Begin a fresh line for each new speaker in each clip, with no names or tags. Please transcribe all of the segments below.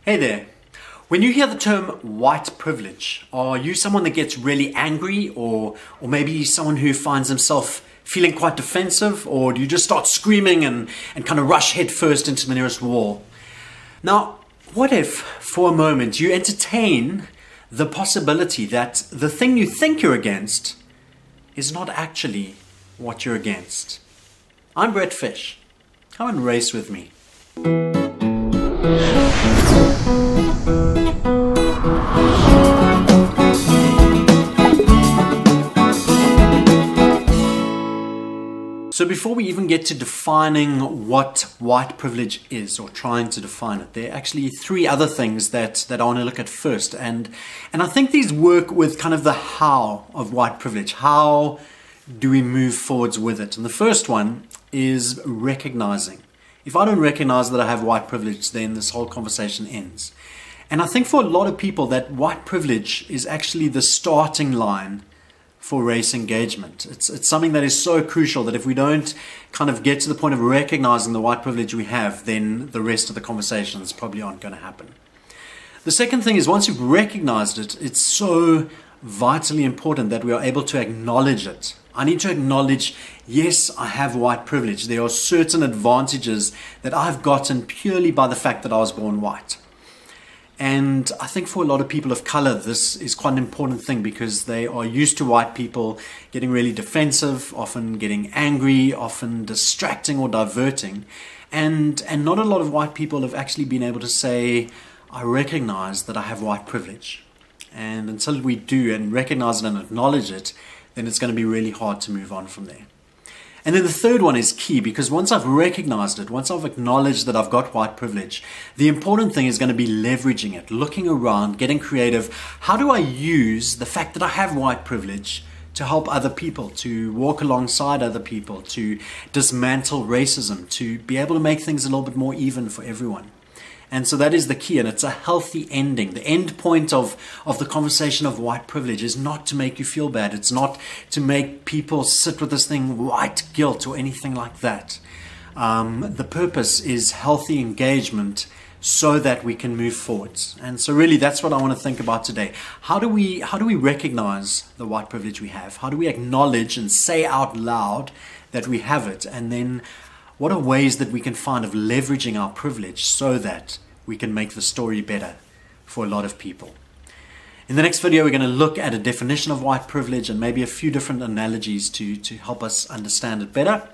Hey there. When you hear the term white privilege, are you someone that gets really angry or maybe someone who finds himself feeling quite defensive, or do you just start screaming and kind of rush headfirst into the nearest wall? Now, what if for a moment you entertain the possibility that the thing you think you're against is not actually what you're against? I'm Brett Fish. Come and race with me. So before we even get to defining what white privilege is, or trying to define it, there are actually three other things that I want to look at first. And I think these work with kind of the how of white privilege. How do we move forwards with it? And the first one is recognizing. If I don't recognize that I have white privilege, then this whole conversation ends. And I think for a lot of people that white privilege is actually the starting line for race engagement. It's something that is so crucial that if we don't kind of get to the point of recognizing the white privilege we have, then the rest of the conversations probably aren't going to happen. The second thing is, once you've recognized it, it's so vitally important that we are able to acknowledge it. I need to acknowledge, yes, I have white privilege. There are certain advantages that I've gotten purely by the fact that I was born white. And I think for a lot of people of color, this is quite an important thing because they are used to white people getting really defensive, often getting angry, often distracting or diverting. And not a lot of white people have actually been able to say, I recognize that I have white privilege. And until we do and recognize it and acknowledge it, then it's going to be really hard to move on from there. And then the third one is key, because once I've recognized it, once I've acknowledged that I've got white privilege, the important thing is going to be leveraging it, looking around, getting creative. How do I use the fact that I have white privilege to help other people, to walk alongside other people, to dismantle racism, to be able to make things a little bit more even for everyone? And so that is the key, and it's a healthy ending. The end point of the conversation of white privilege is not to make you feel bad. It's not to make people sit with this thing, white guilt or anything like that. The purpose is healthy engagement so that we can move forwards. And so really that's what I want to think about today. How do we recognize the white privilege we have? How do we acknowledge and say out loud that we have it? And then what are ways that we can find of leveraging our privilege so that we can make the story better for a lot of people? In the next video, we're going to look at a definition of white privilege and maybe a few different analogies to help us understand it better.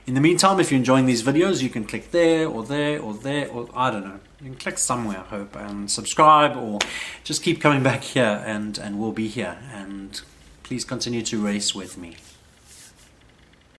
In the meantime, if you're enjoying these videos, you can click there or there or there, or I don't know. You can click somewhere, I hope, and subscribe, or just keep coming back here and we'll be here. And please continue to race with me.